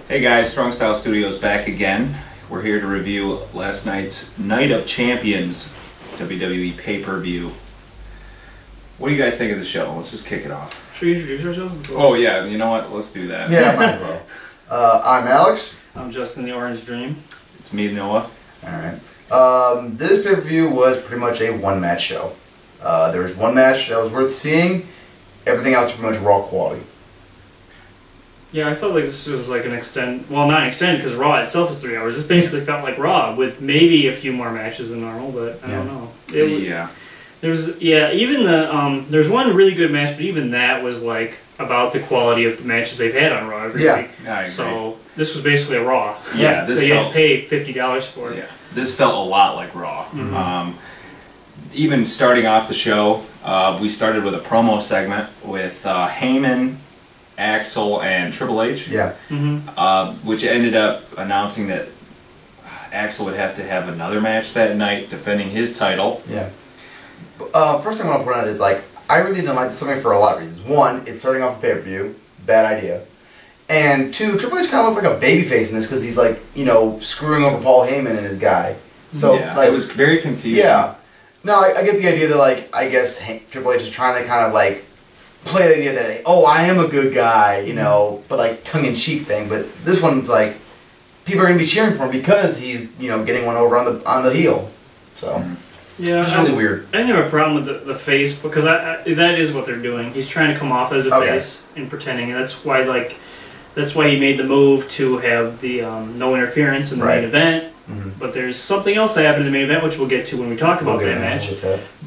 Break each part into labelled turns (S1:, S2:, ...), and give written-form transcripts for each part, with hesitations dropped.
S1: Hey guys, Strong Style Studios back again. We're here to review last night's Night of Champions WWE pay-per-view. What do you guys think of the show? Let's just kick it off.
S2: Should we introduce ourselves?
S1: Oh yeah, you know what? Let's do that.
S3: Yeah, might as well. I'm Alex.
S2: I'm Justin, the Orange Dream.
S1: It's me, Noah.
S3: Alright. This pay-per-view was pretty much a one-match show. There was one match that was worth seeing. Everything else was pretty much raw quality.
S2: Yeah, I felt like this was like an extend. Well, not an extend because Raw itself is 3 hours. This basically felt like Raw with maybe a few more matches than normal, but I don't know. Even the there's one really good match, but even that was like about the quality of the matches they've had on Raw every week.
S1: Yeah,
S2: so this was basically a Raw.
S1: Yeah, this
S2: they
S1: felt,
S2: had paid $50 for it.
S1: Yeah, this felt a lot like Raw. Even starting off the show, we started with a promo segment with Heyman, Axel, and Triple H.
S3: Yeah.
S1: Which ended up announcing that Axel would have to have another match that night defending his title.
S3: Yeah. First thing I want to point out is, like, I really didn't like this segment for a lot of reasons. One, it's starting off a pay-per-view. Bad idea. And two, Triple H kind of looked like a babyface in this because he's, like, you know, screwing over Paul Heyman and his guy. So,
S1: yeah,
S3: like,
S1: it was very confusing.
S3: Yeah. No, I get the idea that, like, I guess Triple H is trying to kind of, like, play the idea that, oh, I am a good guy, you know, but, like, tongue-in-cheek thing. But this one's, like, people are going to be cheering for him because he's, you know, getting one over on the heel. So,
S2: yeah,
S3: it's really weird.
S2: I didn't have a problem with the face because that is what they're doing. He's trying to come off as a face and pretending, and that's why he made the move to have the no interference in the main event. But there's something else that happened in the main event, which we'll get to when we talk about that match.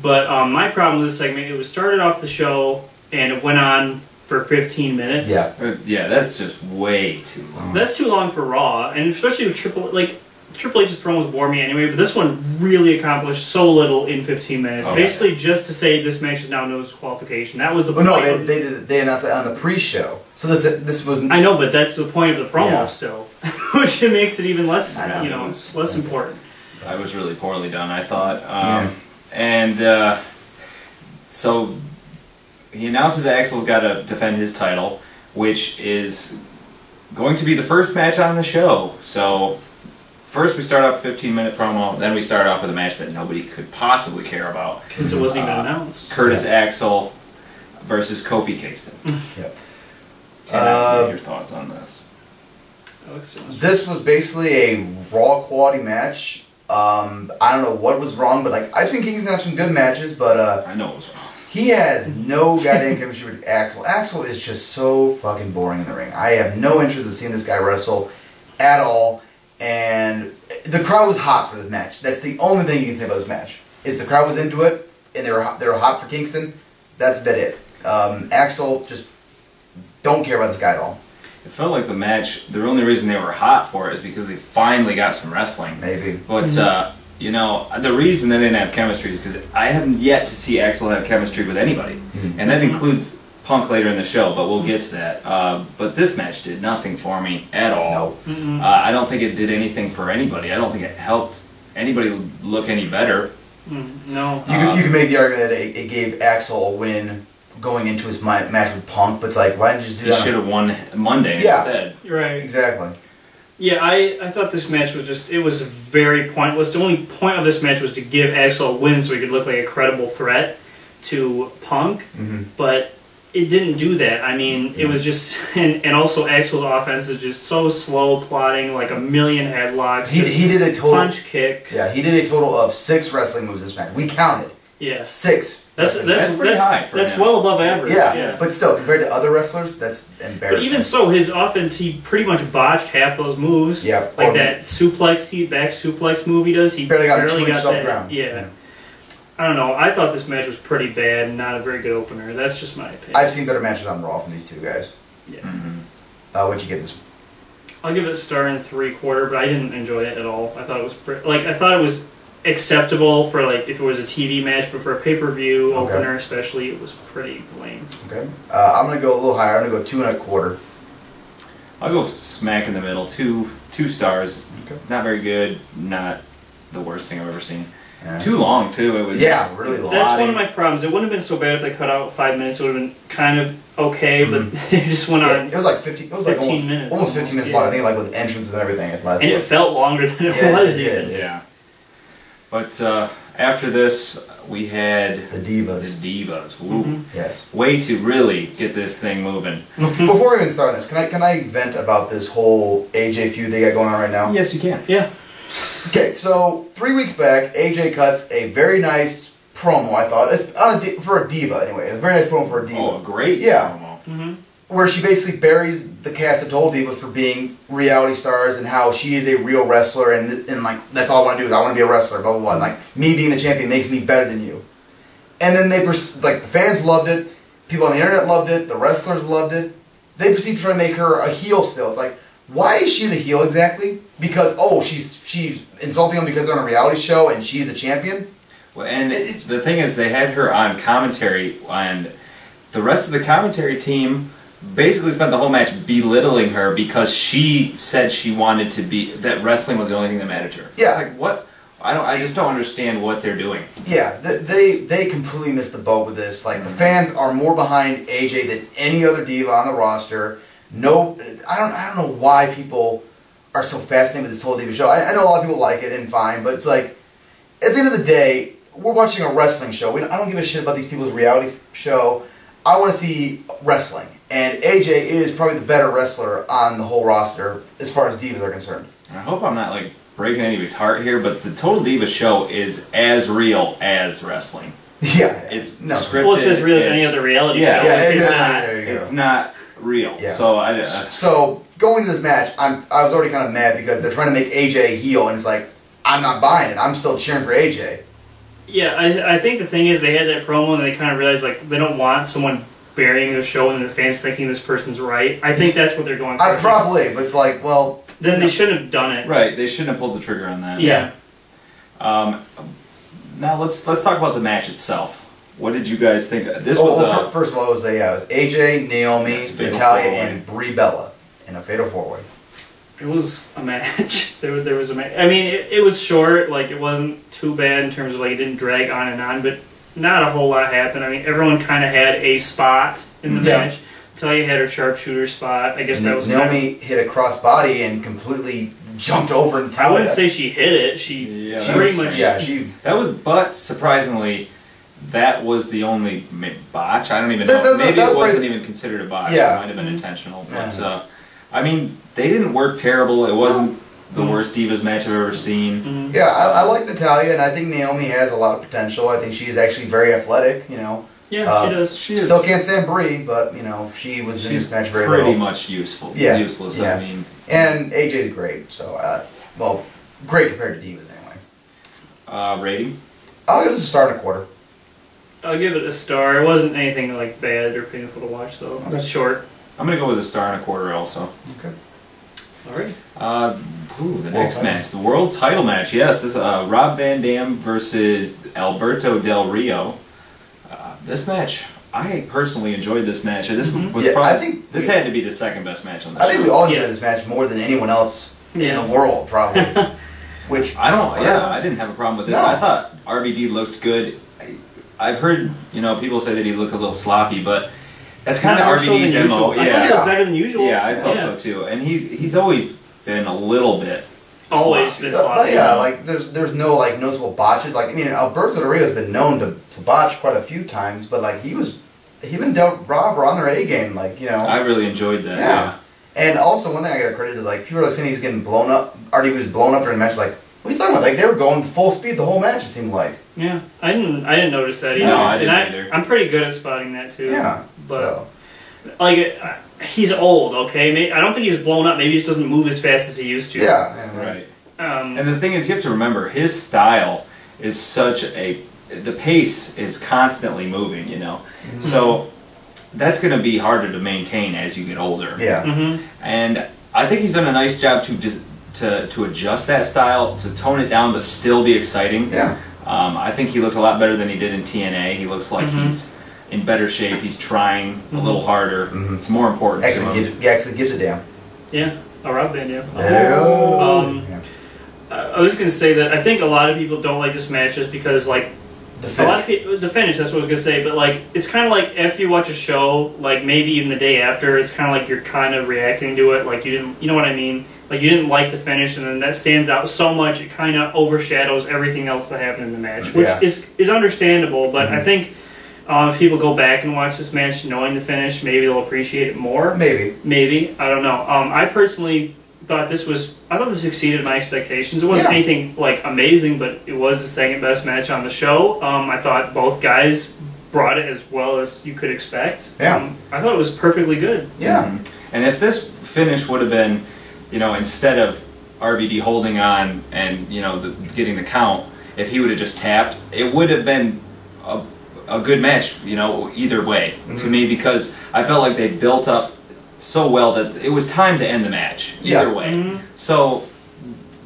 S2: But my problem with this segment, it was started off the show and it went on for 15 minutes.
S3: Yeah,
S1: yeah, that's just way too long.
S2: That's too long for Raw, and especially with Triple H's promos bore me anyway. But this one really accomplished so little in 15 minutes. Basically, just to say this match is now no disqualification. That was the point.
S3: No, they announced it on the pre-show. So this was.
S2: I know, but that's the point of the promo still, which makes it even less, less important.
S1: I was really poorly done, I thought. So he announces Axel's got to defend his title, which is going to be the first match on the show. So first we start off a 15-minute promo, then we start off with a match that nobody could possibly care about.
S2: Since it wasn't even announced.
S1: Curtis Axel versus Kofi Kingston. What are your thoughts on this?
S3: This was basically a raw quality match. I don't know what was wrong, but, like, I've seen Kingston have some good matches, but
S1: I know it was wrong.
S3: He has no goddamn chemistry with Axel. Axel is just so fucking boring in the ring. I have no interest in seeing this guy wrestle at all. And the crowd was hot for this match. That's the only thing you can say about this match. Is the crowd was into it, and they were hot for Kingston. That's about it. Axel, just don't care about this guy at all.
S1: It felt like the match, the only reason they were hot for it is because they finally got some wrestling.
S3: Maybe.
S1: But, you know, the reason they didn't have chemistry is because I haven't yet to see Axel have chemistry with anybody. And that includes Punk later in the show, but we'll get to that. But this match did nothing for me at all.
S3: No.
S1: I don't think it did anything for anybody. I don't think it helped anybody look any better.
S2: No.
S3: You could make the argument that it gave Axel a win going into his match with Punk, but it's like, why didn't you just do that?
S1: He should have won Monday instead.
S2: Right.
S3: Exactly.
S2: Yeah, I thought this match was just, it was very pointless. The only point of this match was to give Axel a win so he could look like a credible threat to Punk, but it didn't do that. I mean, it was just, and also Axel's offense is just so slow, plotting like a million headlocks.
S3: He did a total
S2: punch kick.
S3: Yeah, he did a total of 6 wrestling moves this match. We counted.
S2: Yeah.
S3: 6.
S2: That's
S1: pretty high for
S2: That's
S1: him.
S2: well above average.
S3: Yeah, but still, compared to other wrestlers, that's embarrassing.
S2: But even so, his offense, he pretty much botched half those moves.
S3: Yeah.
S2: Like that back suplex move he does, he
S3: barely got 2 inches
S2: that.
S3: off the ground.
S2: Yeah. I don't know. I thought this match was pretty bad and not a very good opener. That's just my opinion.
S3: I've seen better matches on Raw from these two guys.
S2: Yeah.
S3: What'd you give this?
S2: I'll give it a star and 3/4, but I didn't enjoy it at all. I thought it was I thought it was acceptable for like if it was a TV match, but for a pay-per-view opener especially, it was pretty lame.
S3: Okay. I'm gonna go a little higher. I'm gonna go 2 1/4.
S1: I'll go smack in the middle. 2 stars.
S3: Okay.
S1: Not very good. Not the worst thing I've ever seen.
S3: Yeah.
S1: Too long too. It was
S3: really long.
S2: That's one of my problems. It wouldn't have been so bad if they cut out 5 minutes. It would have been kind of okay, but they just went on.
S3: It was like 15. It was
S2: 15
S3: like
S2: minutes.
S3: Almost 15 minutes long. I think like with entrances and everything.
S2: And it felt longer than it was.
S3: It did.
S1: Yeah. But after this, we had
S3: the Divas.
S1: The Divas. Woo.
S3: Yes.
S1: Way to really get this thing moving.
S3: Before we even start this, can I vent about this whole AJ feud they got going on right now?
S1: Yes, you can.
S2: Yeah.
S3: Okay, so 3 weeks back, AJ cuts a very nice promo. I thought for a diva anyway. It's a very nice promo for a diva.
S1: Oh, a great
S3: promo.
S2: Mm-hmm.
S3: Where she basically buries the cast of total divas for being reality stars and how she is a real wrestler and like that's all I want to do is I want to be a wrestler. Blah blah blah. And, like me being the champion makes me better than you. And then the fans loved it. People on the internet loved it. The wrestlers loved it. They proceed to try to make her a heel still. It's like, why is she the heel exactly? Because she's insulting them because they're on a reality show and she's a champion.
S1: Well, and the thing is, they had her on commentary, and the rest of the commentary team basically spent the whole match belittling her because she said she wanted to be that wrestling was the only thing that mattered to her.
S3: Yeah.
S1: It's like what? I just don't understand what they're doing.
S3: Yeah, they completely missed the boat with this. Like the fans are more behind AJ than any other diva on the roster. No, I don't know why people are so fascinated with this Total Diva show. I know a lot of people like it and fine, but it's like at the end of the day, we're watching a wrestling show. I don't give a shit about these people's reality show. I want to see wrestling, and AJ is probably the better wrestler on the whole roster as far as divas are concerned.
S1: I hope I'm not like breaking anybody's heart here, but the Total Diva show is as real as wrestling.
S3: Yeah,
S1: it's
S3: scripted.
S2: Well, it's as real as any other reality show.
S1: It's not real.
S3: Yeah.
S1: So
S3: so going to this match, I was already kind of mad because they're trying to make AJ heel, and it's like I'm not buying it. I'm still cheering for AJ.
S2: Yeah, I think the thing is they had that promo and they kind of realized like they don't want someone burying the show and the fans thinking this person's right. I think that's what they're going for.
S3: Probably, but it's like, well,
S2: then they shouldn't have done it.
S1: Right, they shouldn't have pulled the trigger on that.
S2: Yeah.
S1: Now let's talk about the match itself. What did you guys think? This
S3: first of all, it was AJ, Naomi, Natalya, and Brie Bella in a fatal 4-way.
S2: It was a match. There was a match. I mean, it was short. Like it wasn't too bad in terms of like it didn't drag on and on, but not a whole lot happened. I mean, everyone kind of had a spot in the match. Natalya had her sharpshooter spot. I guess that was
S3: Naomi hit a crossbody and completely jumped over Natalya.
S2: I wouldn't say she hit it. She pretty much.
S3: Yeah,
S1: but surprisingly, that was the only botch. I don't even know. Maybe it wasn't even considered a botch.
S3: Yeah.
S1: It might have been intentional. But I mean, they didn't work terrible. It wasn't the worst Divas match I've ever seen.
S3: Yeah, I like Natalya, and I think Naomi has a lot of potential. I think she is actually very athletic.
S2: Yeah, she does.
S1: She
S3: still can't stand Brie, but she was in this match very
S1: pretty much useless.
S3: Yeah.
S1: I mean,
S3: and AJ is great. So, well, great compared to Divas anyway.
S1: Rating?
S3: I'll give this a star and a quarter.
S2: I'll give it a star. It wasn't anything like bad or painful to watch though. It was short.
S1: I'm gonna go with a star and a quarter also.
S3: Okay.
S2: Alright.
S1: The next match, the world title match. Yes, this Rob Van Dam versus Alberto Del Rio. This match, I personally enjoyed this match. This was probably this had to be the second best match on the show.
S3: I think we all enjoyed this match more than anyone else in the world, probably. Which
S1: I didn't have a problem with this.
S3: No.
S1: I thought RVD looked good. I've heard people say that he looked a little sloppy, but that's kind of RVD's MO.
S2: I thought he looked better than usual.
S1: Yeah, I thought so too. And he's always been a little bit.
S2: Always been sloppy.
S3: Yeah, like there's no like noticeable botches. Like I mean, Alberto Del Rio has been known to botch quite a few times, but like him and Rob were on their A game. Like
S1: I really enjoyed that. Yeah.
S3: And also one thing I got to credit is like people are saying he was getting blown up. Already was blown up during the match. Like what are you talking about? Like they were going full speed the whole match. It seemed like.
S2: Yeah, I didn't notice that either.
S1: No, I didn't either.
S2: I'm pretty good at spotting that too.
S3: Yeah,
S2: but like he's old. Okay, I don't think he's blown up. Maybe he just doesn't move as fast as he used to.
S3: Yeah,
S1: right. And the thing is, you have to remember his style is such the pace is constantly moving. So that's going to be harder to maintain as you get older.
S3: Yeah.
S1: And I think he's done a nice job to adjust that style, to tone it down, but still be exciting.
S3: Yeah.
S1: I think he looked a lot better than he did in TNA. He looks like he's in better shape. He's trying a little harder. It's more important to him.
S3: Axel gives a damn.
S2: Yeah, a Rob Van Dam. I was going to say that I think a lot of people don't like this match just because, like, a lot of people, it was the finish, that's what I was going to say, but, like, it's kind of like if you watch a show, like, maybe even the day after, it's kind of like you're kind of reacting to it, like, you know what I mean? Like, you didn't like the finish, and then that stands out so much, it kind of overshadows everything else that happened in the match, which is understandable, but I think if people go back and watch this match knowing the finish, maybe they'll appreciate it more. Maybe. I don't know. I personally thought this exceeded my expectations. It wasn't anything like amazing, but it was the second best match on the show. I thought both guys brought it as well as you could expect. I thought it was perfectly good.
S1: And if this finish would have been, you know, instead of RVD holding on and, you know, getting the count, if he would have just tapped, it would have been a good match, you know, either way to me, because I felt like they built up so well that it was time to end the match either way. So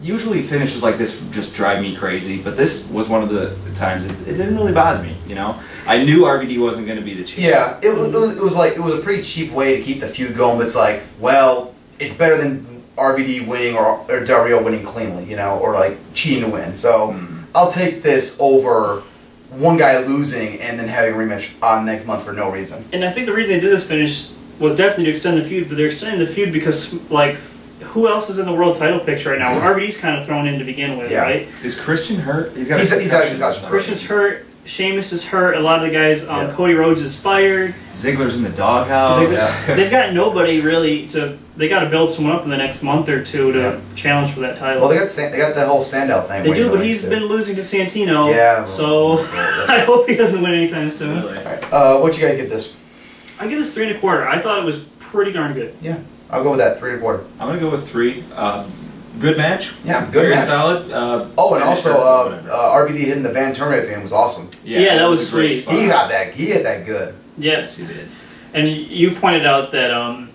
S1: usually finishes like this just drive me crazy, but this was one of the times it didn't really bother me, you know. I knew RVD wasn't going to be the champion.
S3: It was a pretty cheap way to keep the feud going, but it's like, well, it's better than RVD winning or Del Rio winning cleanly, you know, or like cheating to win. So I'll take this over one guy losing and then having a rematch on next month for no reason.
S2: And I think the reason they did this finish was definitely to extend the feud, but they're extending the feud because, like, who else is in the world title picture right now? RVD's kind of thrown in to begin with, right?
S1: Is Christian hurt?
S3: He's out of concussion.
S2: Christian's hurt. Sheamus is hurt. A lot of the guys, Cody Rhodes is fired.
S1: Ziggler's in the doghouse.
S2: They've got nobody really to. They got to build someone up in the next month or two to challenge for that title.
S3: Well, they got the whole Sandow thing.
S2: They do, but he's been losing to Santino. So I hope he doesn't win anytime soon.
S3: Really? Right. What you guys give this?
S2: I give this 3 1/4. I thought it was pretty darn good.
S3: Yeah, I'll go with that 3 1/4.
S1: I'm gonna go with 3. Good match.
S3: Yeah, good
S1: Very
S3: match.
S1: solid.
S3: And also RVD hitting the Van Terminator thing was awesome.
S2: Yeah, that was sweet.
S3: He hit that good.
S1: Yes, he did.
S2: And you pointed out that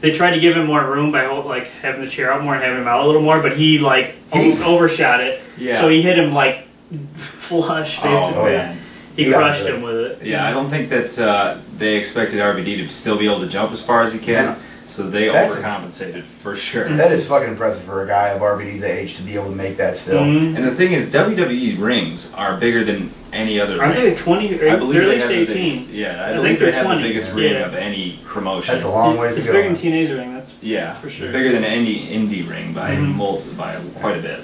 S2: they tried to give him more room by like having the chair out more and having him out a little more, but he like almost overshot it. Yeah. So he hit him like flush, basically. He crushed him with it.
S1: Yeah, I don't think that they expected RVD to still be able to jump as far as he can. So they overcompensated for sure.
S3: That is fucking impressive for a guy of RVD's age to be able to make that still.
S1: And the thing is, WWE rings are bigger than any other ring.
S2: I think 20. I believe they're at least 18.
S1: I believe they have the biggest ring of any promotion.
S3: That's a long ways to go.
S2: It's bigger than TNA's ring. That's
S1: for sure. Bigger than any indie ring by quite a bit.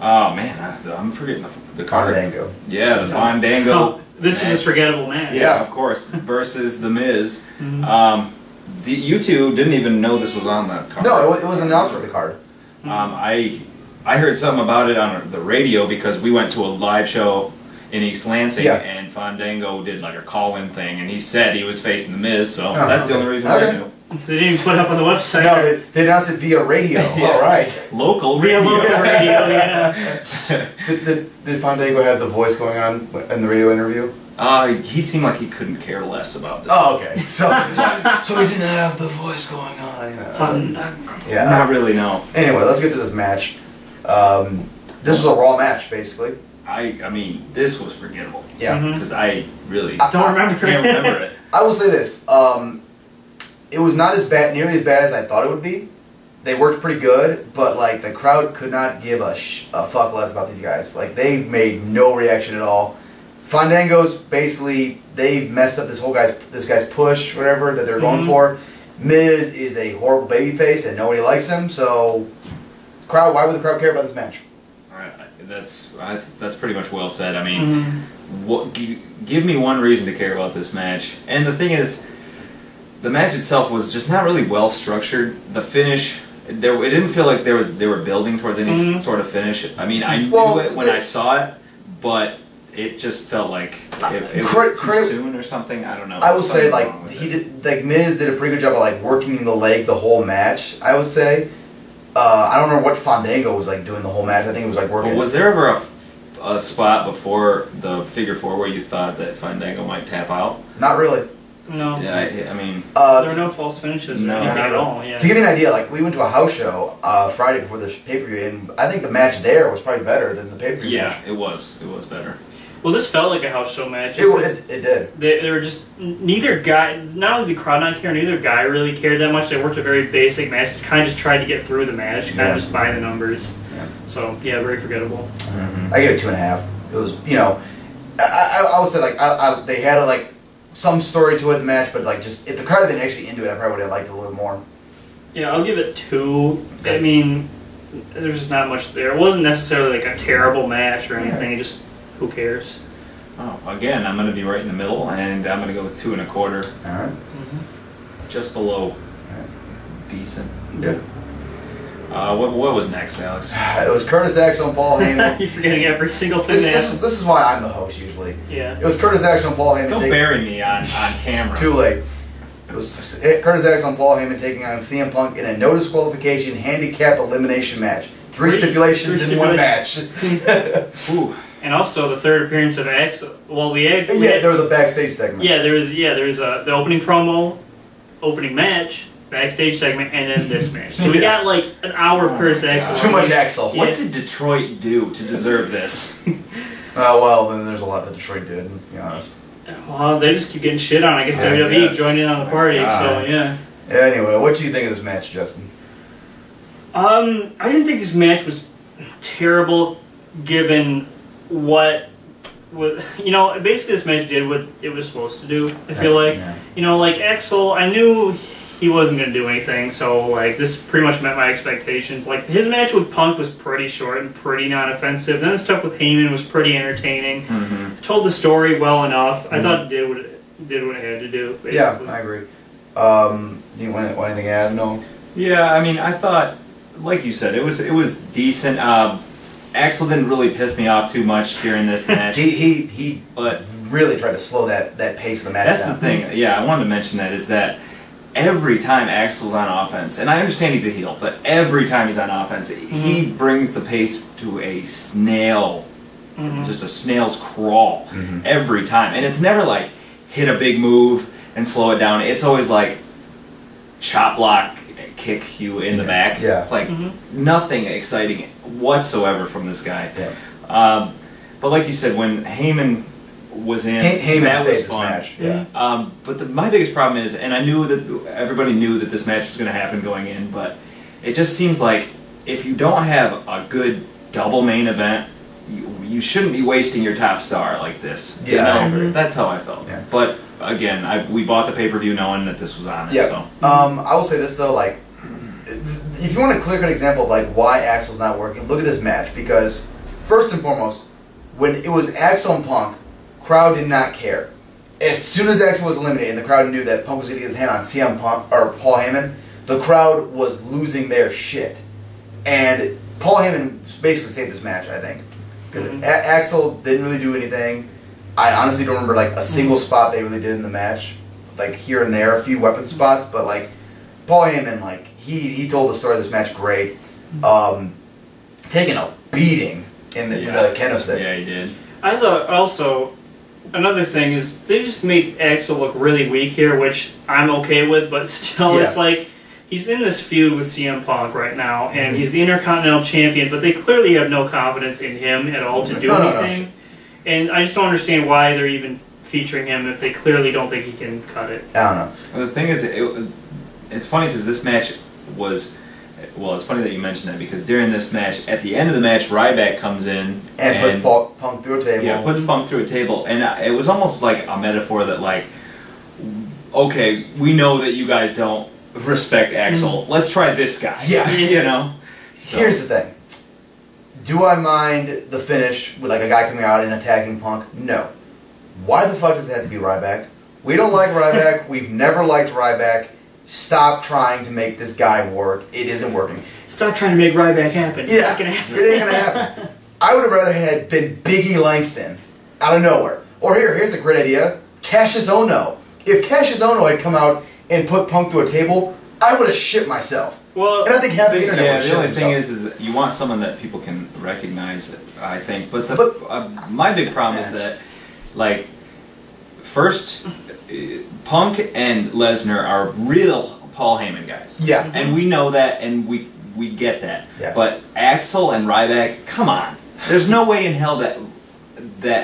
S1: Oh man, I'm forgetting the card.
S3: Fandango.
S1: Yeah, the Fandango.
S2: Oh, this is a forgettable match.
S1: Yeah, of course. Versus The Miz. You two didn't even know this was on the card.
S3: No, it was announced for the card.
S1: I heard something about it on the radio because we went to a live show in East Lansing and Fandango did like a call-in thing, and he said he was facing The Miz, so that's the only reason I knew.
S2: They didn't even put it up on the website.
S3: No, they announced it via radio. All right.
S1: Local
S2: radio. Via local radio, yeah.
S3: Did Fandango have the voice going on in the radio interview?
S1: He seemed like he couldn't care less about this.
S3: Oh, okay. So he didn't have the voice going on.
S1: Yeah. Not really, no.
S3: Anyway, let's get to this match. This was a Raw match, basically.
S1: I mean, this was forgettable.
S3: Yeah.
S1: Because I really
S2: don't remember.
S1: Can't remember it.
S3: I will say this. It was not nearly as bad as I thought it would be. They worked pretty good, but like the crowd could not give a fuck less about these guys. Like they made no reaction at all. Fandango's basically they've messed up this guy's push, whatever that they're going for. Miz is a horrible babyface and nobody likes him. So, why would the crowd care about this match?
S1: All right, that's pretty much well said. I mean, give me one reason to care about this match. And the thing is, the match itself was just not really well structured. The finish, it didn't feel like they were building towards any sort of finish. I mean, I knew it when I saw it, but it just felt like it was too soon or something. I don't know.
S3: I would say Miz did a pretty good job of like working the leg the whole match. I would say. I don't remember what Fandango was like doing the whole match. I think it was like working.
S1: Well, was there ever a spot before the figure 4 where you thought that Fandango might tap out?
S3: Not really.
S2: No.
S1: Yeah, I mean...
S2: there were no false finishes at all. Yeah.
S3: To give you an idea, like we went to a house show Friday before the pay-per-view, and I think the match there was probably better than the pay-per-view match.
S1: Yeah, it was. It was better.
S2: Well, this felt like a house show match.
S3: It did.
S2: They were just... Neither guy... Not only the crowd not caring, neither guy really cared that much. They worked a very basic match. They kind of just tried to get through the match. Kind of just by the numbers. So yeah, very forgettable.
S3: I give it 2.5. It was, you know, I would say like they had like some story to it, the match, but like just if the crowd had been actually into it, I probably would have liked it a little more.
S2: Yeah, I'll give it 2. I mean, there's just not much there. It wasn't necessarily like a terrible match or anything. Just who cares?
S1: Oh, again, I'm going to be right in the middle, and I'm going to go with 2.25.
S3: All right.
S1: Just below decent.
S3: Yeah.
S1: What was next, Alex?
S3: It was Curtis Axel and Paul Heyman.
S2: You're forgetting every single thing.
S3: This is why I'm the host usually.
S2: Yeah.
S3: It was Curtis Axel and Paul Heyman.
S1: Don't bury me on camera.
S3: Too late. It was Curtis Axel and Paul Heyman taking on CM Punk in a no disqualification handicap elimination match. Three stipulations in one match.
S1: Ooh.
S2: And also the third appearance of Axel. Well,
S3: there was a backstage segment.
S2: Yeah, there was the opening promo, opening match, backstage segment, and then this match. So we got like an hour of Curtis Axel.
S3: Too much Axel.
S1: What did Detroit do to deserve this?
S3: Well, then there's a lot that Detroit did, let's be honest.
S2: Well, they just keep getting shit on. I guess WWE joined in on the party, so yeah.
S3: Anyway, what do you think of this match, Justin?
S2: I didn't think this match was terrible, given what basically this match did what it was supposed to do. I feel like, like Axel, I knew he wasn't going to do anything, so like this pretty much met my expectations. Like his match with Punk was pretty short and pretty non-offensive. Then the stuff with Heyman was pretty entertaining. Told the story well enough. I thought it did what it had to do. Basically.
S3: Yeah, I agree. Do you want anything to add? No.
S1: Yeah, I mean, I thought, like you said, it was decent. Axel didn't really piss me off too much during this match.
S3: he really tried to slow that pace of the match
S1: That's
S3: down.
S1: the thing. Yeah, I wanted to mention that is that every time Axel's on offense, and I understand he's a heel, but every time he's on offense, he brings the pace to a snail, just a snail's crawl every time. And it's never like hit a big move and slow it down. It's always like chop block, kick you in the back.
S3: Yeah.
S1: Like nothing exciting whatsoever from this guy.
S3: Yeah.
S1: But like you said, when Heyman was in,
S3: Heyman
S1: that was
S3: saved
S1: fun.
S3: this match. Yeah.
S1: But my biggest problem is, and I knew that everybody knew that this match was going to happen going in, but it just seems like if you don't have a good double main event, you shouldn't be wasting your top star like this.
S3: Yeah, I agree.
S1: That's how I felt.
S3: Yeah.
S1: But again, we bought the pay-per-view knowing that this was on it.
S3: Yeah.
S1: So.
S3: I will say this though, like, if you want a clear-cut example of like why Axel's not working, look at this match, because first and foremost, when it was Axel and Punk, crowd did not care. As soon as Axel was eliminated and the crowd knew that Punk was going to get his hand on CM Punk or Paul Heyman, the crowd was losing their shit. And Paul Heyman basically saved this match, I think, because Axel didn't really do anything. I honestly don't remember like a single spot they really did in the match, like here and there, a few weapon spots, but like Paul Heyman, like he told the story of this match great, taking a beating in the kendo stick.
S1: Yeah, he did.
S2: I thought also another thing is they just made Axel look really weak here, which I'm okay with, but still it's like he's in this feud with CM Punk right now, and he's the Intercontinental Champion, but they clearly have no confidence in him at all to do anything. No. And I just don't understand why they're even featuring him if they clearly don't think he can cut it.
S3: I don't know.
S1: Well, the thing is, it's funny because this match was... Well, it's funny that you mentioned that because during this match, at the end of the match, Ryback comes in
S3: and puts Punk through a table.
S1: Yeah, puts Punk through a table, and it was almost like a metaphor that, like, okay, we know that you guys don't respect Axel. Let's try this guy.
S3: Yeah,
S1: you know. So.
S3: Here's the thing: do I mind the finish with like a guy coming out and attacking Punk? No. Why the fuck does it have to be Ryback? We don't like Ryback. We've never liked Ryback. Stop trying to make this guy work. It isn't working.
S2: Stop trying to make Ryback happen. It's not gonna happen.
S3: It ain't gonna happen. I would have rather had been Biggie Langston out of nowhere. Or here's a great idea. Cassius Ohno. If Cassius Ohno had come out and put Punk through a table, I would have shit myself. Well, and I think half the internet would have shit
S1: the only
S3: himself.
S1: thing is you want someone that people can recognize, I think. But my big problem is that, like, first... Punk and Lesnar are real Paul Heyman guys.
S3: Yeah.
S1: And we know that, and we get that.
S3: Yeah.
S1: But Axel and Ryback, come on. There's no way in hell that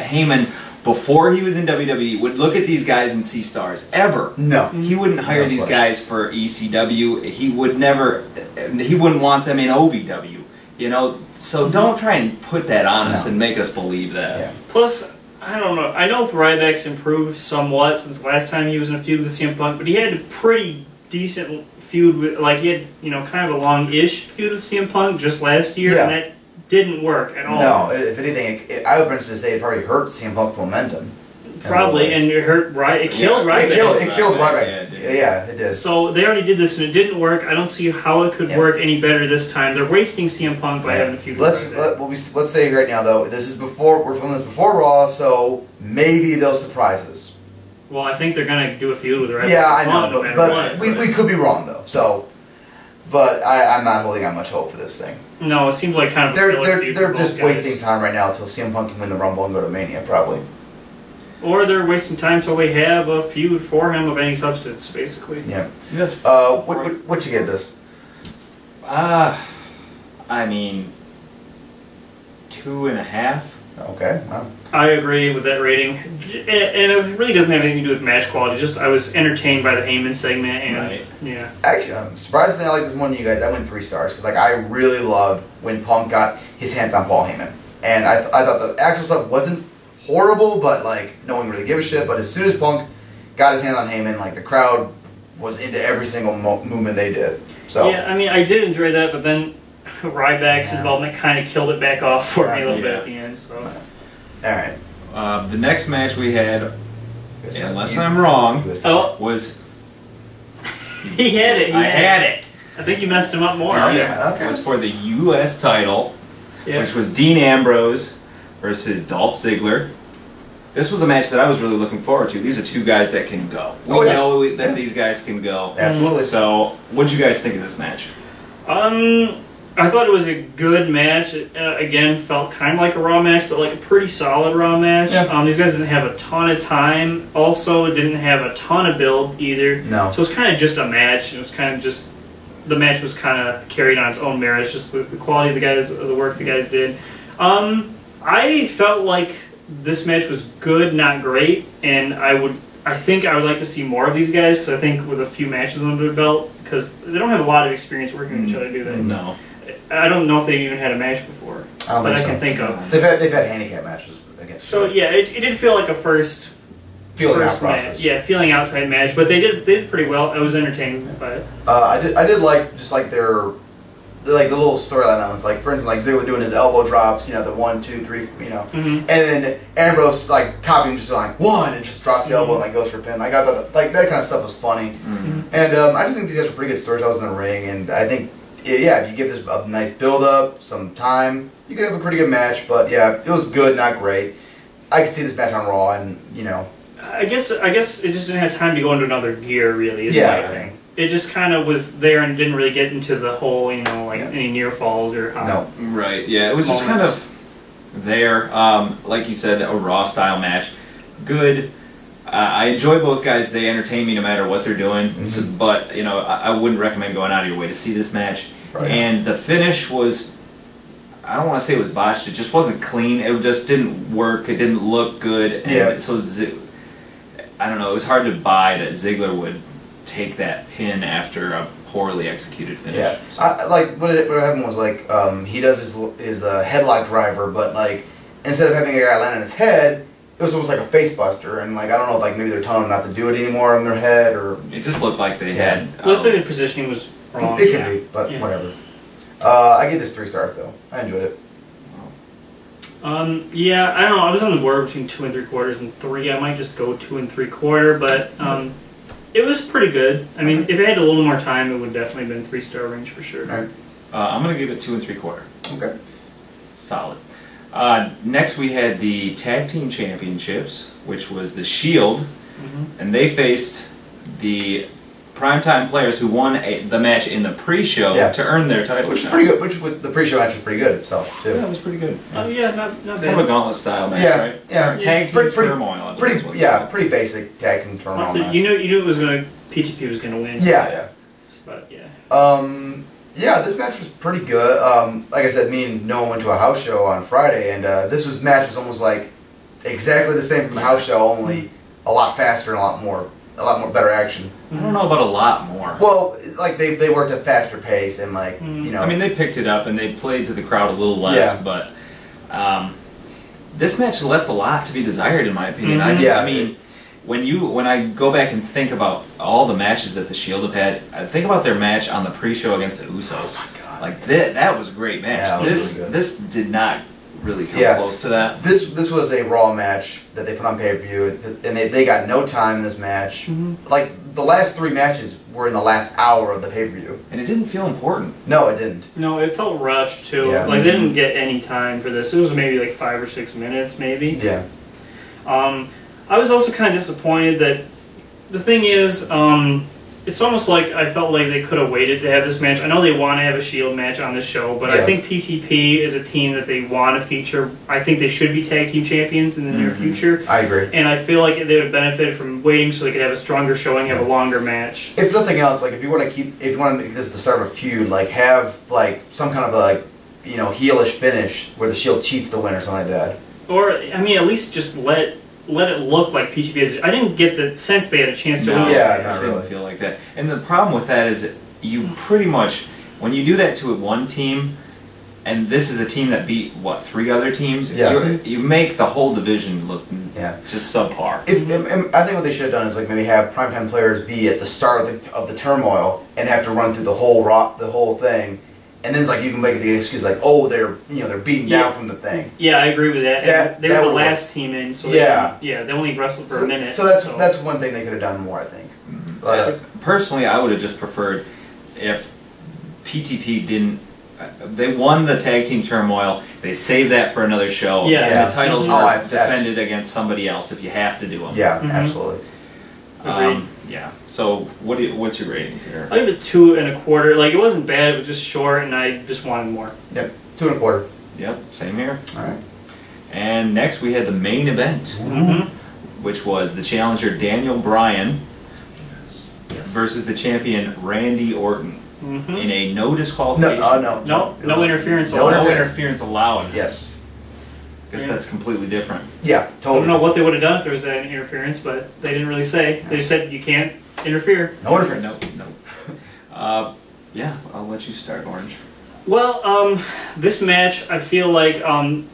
S1: Heyman, before he was in WWE, would look at these guys and see stars. Ever.
S3: No.
S1: He wouldn't hire these guys for ECW. He would never... He wouldn't want them in OVW. You know, so don't try and put that on us and make us believe that.
S3: Yeah.
S2: Plus, I don't know. I know Ryback's improved somewhat since last time he was in a feud with CM Punk, but he had a pretty decent feud with, like, he had, you know, kind of a long-ish feud with CM Punk just last year, and that didn't work at all.
S3: No, if anything, I would venture to say it probably hurt CM Punk's momentum.
S2: Probably, and it hurt Ryback. It killed Ryback.
S3: It killed Ryback. Yeah, it did.
S2: So they already did this and it didn't work. I don't see how it could work any better this time. They're wasting CM Punk by having a feud with Ryback.
S3: Let's say right now though, this is before we're filming this before Raw, so maybe they'll surprise us.
S2: Well, I think they're gonna do a feud with Ryback.
S3: Yeah, I know, but we could be wrong though. So, but I'm not holding out much hope for this thing.
S2: No, it seems like kind of
S3: they're just wasting time right now until CM Punk can win the Rumble and go to Mania probably.
S2: Or they're wasting time until they have a feud for him of any substance, basically.
S3: Yeah. Yes. What you give this?
S1: I mean, 2.5.
S3: Okay. Wow.
S2: I agree with that rating, and it really doesn't have anything to do with match quality. Just I was entertained by the Heyman segment, and yeah.
S3: Actually, surprisingly, I like this more than you guys. I went 3 stars because like I really loved when Punk got his hands on Paul Heyman, and I thought the Axel stuff wasn't horrible, but like no one really gave a shit. But as soon as Punk got his hand on Heyman, like the crowd was into every single movement they did. So
S2: yeah, I mean, I did enjoy that, but then Ryback's involvement kind of killed it back off for me a little bit at the end. So
S3: all right,
S1: the next match we had, unless I'm wrong, was
S2: he had it.
S1: I had it.
S2: I think you messed him up more.
S3: Okay.
S1: It was for the U.S. title, which was Dean Ambrose versus Dolph Ziggler. This was a match that I was really looking forward to. These are 2 guys that can go. We know that these guys can go.
S3: Absolutely.
S1: So, what did you guys think of this match?
S2: I thought it was a good match. It, again, felt kind of like a Raw match, but like a pretty solid Raw match.
S3: Yeah.
S2: These guys didn't have a ton of time. Also, didn't have a ton of build either.
S3: No.
S2: So it was kind of just a match. It was kind of just the match was kind of carried on its own merits, just the quality of the guys, the work the guys did. I felt like this match was good, not great, and I think I would like to see more of these guys because I think with a few matches under their belt, because they don't have a lot of experience working with each other, do they?
S1: No.
S2: I don't know if they've even had a match before that I can think of.
S3: They've had handicap matches against.
S2: So yeah, it did feel like a first
S3: feeling out process.
S2: Yeah, feeling out type match, but they did pretty well. I was entertained by it.
S3: I did like just like their like the little storyline elements, like for instance, like Ziggler doing his elbow drops, you know, the 1, 2, 3, you know, and then Ambrose like copying just like 1 and just drops the elbow and like goes for a pin. I got that, like that kind of stuff was funny, and I just think these guys were pretty good storytellers in the ring, and I think if you give this a nice build up, some time, you could have a pretty good match. But yeah, it was good, not great. I could see this match on Raw, and you know,
S2: I guess it just didn't have time to go into another gear, really. Is my thing. It just kind of was there and didn't really get into the whole, you know, like any near falls or
S1: right. Yeah, it was just kind of there. Like you said, a Raw style match. Good. I enjoy both guys. They entertain me no matter what they're doing. So, but you know, I wouldn't recommend going out of your way to see this match. Right. And the finish was, I don't want to say it was botched. It just wasn't clean. It just didn't work. It didn't look good. And so I don't know. It was hard to buy that Ziggler would take that pin after a poorly executed finish.
S3: Yeah, so. Like what happened was like he does his headlock driver, but like instead of having a guy land on his head, it was almost like a face buster, and like I don't know, like maybe they're telling him not to do it anymore on their head, or
S1: it just looked like they had.
S2: Looked like the positioning was wrong.
S3: It could be, but whatever. I give this 3 stars though. I enjoyed it.
S2: Yeah, I don't know. I was on the border between 2 3/4 and 3. I might just go 2 3/4, but it was pretty good. I mean, if it had a little more time, it would definitely have been 3-star range for sure.
S3: All right.
S1: I'm gonna give it 2 3/4.
S3: Okay.
S1: Solid. Next, we had the Tag Team Championships, which was the Shield, and they faced the Primetime Players who won the match in the pre-show to earn their title.
S3: Which is pretty good. The pre-show match was pretty good itself too.
S1: Yeah, it was pretty good.
S2: Oh yeah, not bad.
S1: Kind of a gauntlet style match, right?
S3: Yeah.
S1: Tag team turmoil.
S3: Pretty basic tag team turmoil.
S2: So you knew it was PTP was gonna win.
S3: Yeah.
S2: But yeah.
S3: Yeah, this match was pretty good. Like I said, me and Noah went to a house show on Friday, and match was almost like exactly the same from the house show, only a lot faster and a lot more a lot more better action.
S1: I don't know about a lot more.
S3: Well, like they worked at faster pace and like you know.
S1: I mean, they picked it up and they played to the crowd a little less, but this match left a lot to be desired, in my opinion. I mean, when I go back and think about all the matches that the Shield have had, I think about their match on the pre-show against the Usos.
S3: Oh my God.
S1: Like that was a great match.
S3: Yeah,
S1: this did not really come close to that.
S3: This was a Raw match that they put on pay-per-view, and they got no time in this match. Like the last 3 matches were in the last hour of the pay-per-view,
S1: and it didn't feel important.
S3: No, it didn't.
S2: No, it felt rushed too.
S3: Yeah.
S2: Like they didn't get any time for this. It was maybe like 5 or 6 minutes, maybe.
S3: Yeah.
S2: I was also kind of disappointed that the thing is, it's almost like I felt like they could have waited to have this match. I know they want to have a Shield match on this show, but I think PTP is a team that they want to feature. I think they should be tag team champions in the near future.
S3: I agree.
S2: And I feel like they would benefit from waiting so they could have a stronger showing, have a longer match.
S3: If nothing else, like if you want to make this the start of a feud, like have like some kind of a like heelish finish where the Shield cheats the win or something like that.
S2: Or I mean, at least just let it look like PTP is. I didn't get the sense they had a chance to win.
S1: I didn't feel like that. And the problem with that is that you pretty much, when you do that to one team, and this is a team that beat, what, 3 other teams?
S3: Yeah.
S1: You make the whole division look just subpar.
S3: I think what they should have done is like maybe have primetime players be at the start of the turmoil and have to run through the whole thing. And then it's like you can make the excuse like, oh, they're beating down from the thing.
S2: Yeah, I agree with that. They were the last team in, so they only wrestled for a minute.
S3: So that's one thing they could have done more, I think.
S1: Personally, I would have just preferred if PTP didn't. They won the tag team turmoil. They saved that for another show. And the titles were defended against somebody else if you have to do them.
S3: Yeah, absolutely.
S1: Yeah. So what's your ratings here?
S2: I give it 2 1/4. Like it wasn't bad. It was just short, and I just wanted more.
S3: Yep, 2 1/4.
S1: Yep, same here.
S3: All right.
S1: And next we had the main event, which was the challenger Daniel Bryan versus the champion Randy Orton in a no disqualification.
S2: No interference allowed.
S1: No interference allowed.
S3: Yes.
S1: Guess that's completely different.
S3: Yeah, totally.
S2: I don't know what they would have done if there was any interference, but they didn't really say. They just said you can't interfere.
S3: No interference.
S1: No. Yeah, I'll let you start, Orange.
S2: Well, this match, I feel like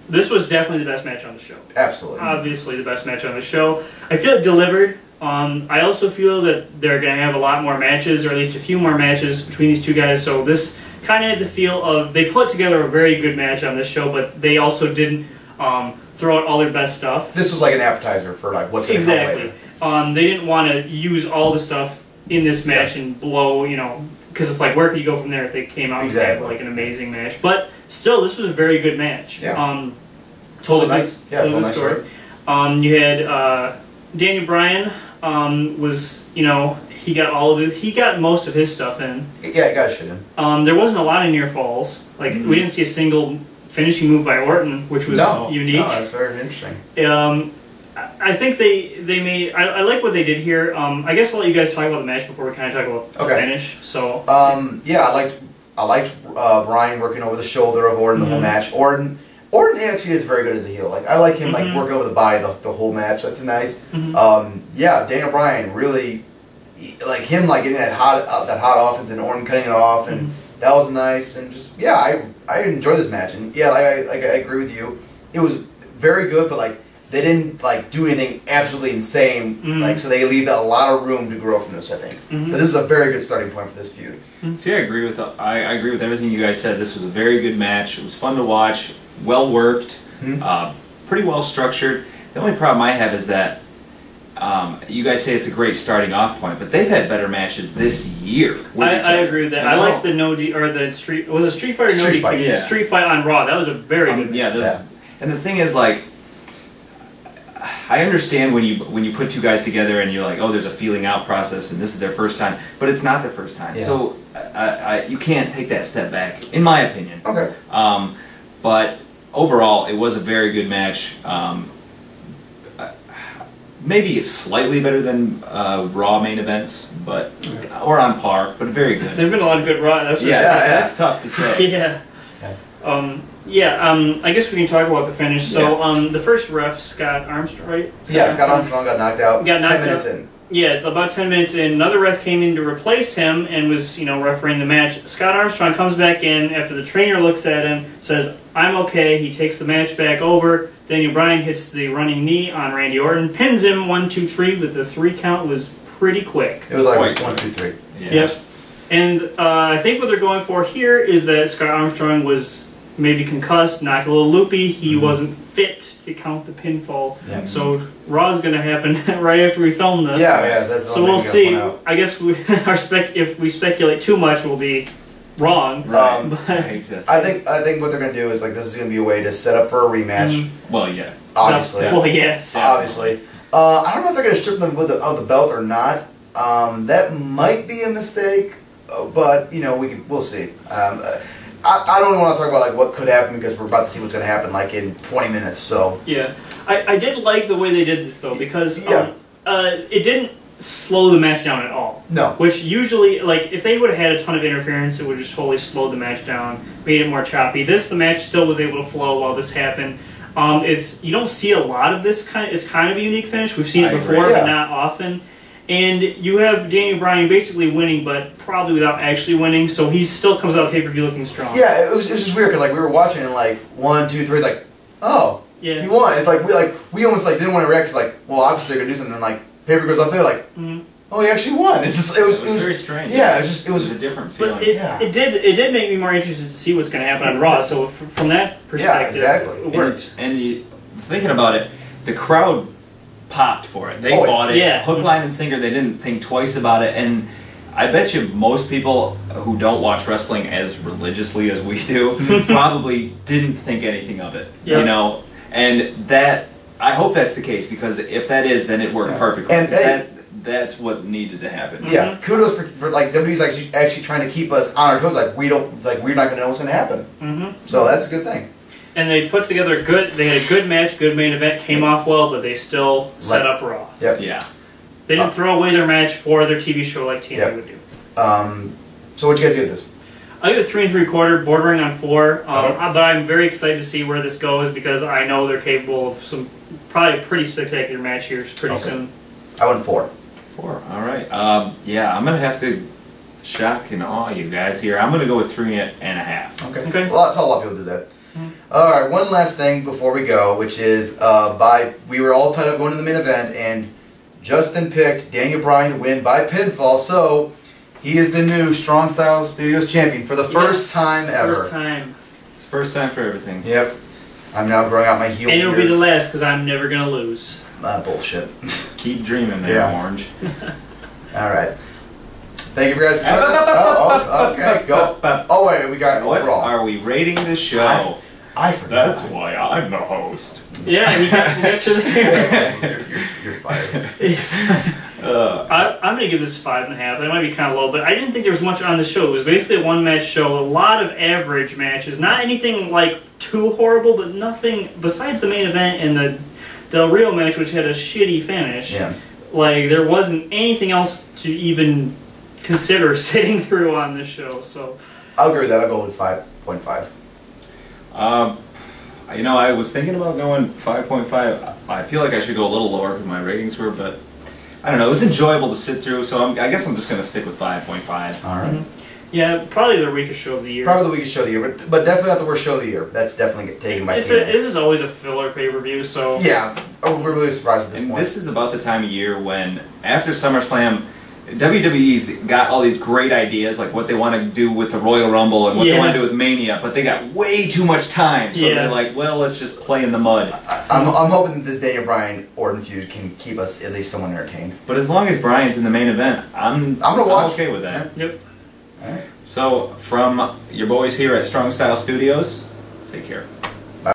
S2: this was definitely the best match on the show.
S3: Absolutely.
S2: Obviously the best match on the show. I feel it delivered. I also feel that they're going to have a lot more matches, or at least a few more matches between these two guys, so this kind of had the feel of, they put together a very good match on this show, but they also didn't throw out all their best stuff.
S3: This was like an appetizer for like what's going to come later.
S2: They didn't want to use all the stuff in this match and blow, because it's like, where could you go from there if they came out and had like an amazing match? But still, this was a very good match.
S3: Yeah.
S2: Told a good story. You had Daniel Bryan was, he got all of it. He got most of his stuff in.
S3: Yeah, he got shit in.
S2: There wasn't a lot of near falls. Like we didn't see a single finishing move by Orton, which was unique.
S3: No, that's very interesting.
S2: I think they made. I like what they did here. I guess I'll let you guys talk about the match before we kind of talk about the finish. So
S3: yeah, I liked Bryan working over the shoulder of Orton the whole match. Orton actually is very good as a heel. Like I like him like working over the body the whole match. That's nice. Yeah, Daniel Bryan really like him like getting that hot offense and Orton cutting it off, and that was nice. And just I enjoyed this match. And yeah, I agree with you. It was very good, but like they didn't like do anything absolutely insane. Like so they leave a lot of room to grow from this. I think. But this is a very good starting point for this feud.
S1: See, I agree with everything you guys said. This was a very good match. It was fun to watch. Well worked, pretty well structured. The only problem I have is that you guys say it's a great starting off point, but they've had better matches this year.
S2: I agree with that. I like the street. Was it Street Fight or
S3: Street Fight?
S2: Yeah. Street Fight on Raw. That was a very good match.
S1: And the thing is, like, I understand when you put two guys together and you're like, oh, there's a feeling out process, and this is their first time, but it's not their first time. So you can't take that step back, in my opinion.
S3: Okay.
S1: But overall, it was a very good match. Maybe it's slightly better than Raw main events, but or on par, but very good.
S2: There've been a lot of good Raw.
S1: That's tough to say.
S2: I guess we can talk about the finish. So the first ref, Scott Armstrong, right?
S3: Scott Armstrong got knocked out. 10 minutes in.
S2: Yeah, about 10 minutes in, another ref came in to replace him and was, refereeing the match. Scott Armstrong comes back in after the trainer looks at him, says, "I'm okay." He takes the match back over. Daniel Bryan hits the running knee on Randy Orton, pins him 1, 2, 3, but the 3 count was pretty quick.
S3: It was like 1, 2, 3.
S1: Yeah.
S2: Yep. And I think what they're going for here is that Scott Armstrong was maybe concussed, knocked a little loopy. He wasn't fit to count the pinfall. Yeah. So Raw's going to happen right after we film this.
S3: Yeah, that's the
S2: so we'll see. I guess if we speculate too much, we'll be wrong.
S3: Right. I think what they're going to do is this is going to be a way to set up for a rematch.
S1: Well, yeah.
S3: Obviously.
S2: Well, yes.
S3: Obviously. I don't know if they're going to strip them of the belt or not. That might be a mistake, but we'll see. I don't want to talk about what could happen because we're about to see what's going to happen in 20 minutes. So
S2: yeah, I did like the way they did this though because it didn't slow the match down at all.
S3: No.
S2: Which usually, if they would have had a ton of interference, it would have just totally slowed the match down, made it more choppy. The match still was able to flow while this happened. You don't see a lot of this it's kind of a unique finish. We've seen it before, but not often. And you have Daniel Bryan basically winning, but probably without actually winning, so he still comes out of pay-per-view looking strong.
S3: Yeah, it was just weird because we were watching and 1, 2, 3, it's oh, yeah, he won. It's we almost didn't want to react. It's well, obviously they're gonna do something. And pay-per-view goes up there oh, he actually won. It was
S1: very strange.
S3: Yeah, it was
S1: a different feeling.
S2: But it did make me more interested to see what's going to happen on Raw. So from that perspective, it worked.
S1: And thinking about it, the crowd popped for it. They bought it.
S2: Yeah.
S1: Hook, line, and sinker. They didn't think twice about it. And I bet you most people who don't watch wrestling as religiously as we do probably didn't think anything of it.
S2: Yeah.
S1: And that I hope that's the case because if that is, then it worked perfectly. And that's what needed to happen.
S3: Yeah, kudos for WWE's actually trying to keep us on our toes. We're not going to know what's going to happen. So that's a good thing.
S2: And they put together they had a good match, good main event, came off well, but they still set up Raw.
S3: Yep.
S1: Yeah.
S2: They didn't throw away their match for their TV show like TNA would do.
S3: So what you guys give this?
S2: I give it 3 3/4, bordering on 4. But I'm very excited to see where this goes because I know they're capable of probably a pretty spectacular match here pretty soon.
S3: I went 4.
S1: 4. All right. Yeah, I'm gonna have to shock and awe you guys here. I'm gonna go with 3.5.
S2: Okay.
S3: Well, that's how a lot of people do that. All right. One last thing before we go, which is we were all tied up going to the main event, and Justin picked Daniel Bryan to win by pinfall. So he is the new Strong Style Studios champion for the first time ever.
S2: First time.
S1: It's the first time for everything.
S3: Yep. I'm now growing out my heel.
S2: And it'll be the last because I'm never gonna lose.
S3: Bullshit.
S1: Keep dreaming there, Orange.
S3: All right. Thank you for guys for joining us. Okay, go. Oh, wait, we got
S1: what
S3: overall.
S1: Are we rating this show?
S3: I forgot.
S1: That's why I'm the host.
S2: Yeah, you got to there.
S3: You're fired.
S2: I'm going to give this 5.5. That might be kind of low, but I didn't think there was much on the show. It was basically a one-match show, a lot of average matches. Not anything too horrible, but nothing besides the main event and the Del Rio match, which had a shitty finish.
S3: Yeah.
S2: There wasn't anything else to even consider sitting through on this show. So
S3: I'll agree with that. I'll go with 5.5.
S1: I was thinking about going 5.5. I feel like I should go a little lower because my ratings were, but I don't know. It was enjoyable to sit through, so I guess I'm just going to stick with 5.5.
S3: All right.
S2: Yeah, probably the weakest show of the year.
S3: Probably the weakest show of the year, but definitely not the worst show of the year. That's definitely taken by TNA.
S2: This is always a filler pay-per-view, so...
S3: Yeah, we're really surprised at this point.
S1: This is about the time of year when, after SummerSlam, WWE's got all these great ideas, like what they want to do with the Royal Rumble and what they want to do with Mania, but they got way too much time, so they're like, well, let's just play in the mud.
S3: I'm hoping that this Daniel Bryan-Orton feud can keep us at least somewhat entertained.
S1: But as long as Bryan's in the main event, I'm okay with that.
S2: Yep.
S3: All right.
S1: So, from your boys here at Strong Style Studios, take care.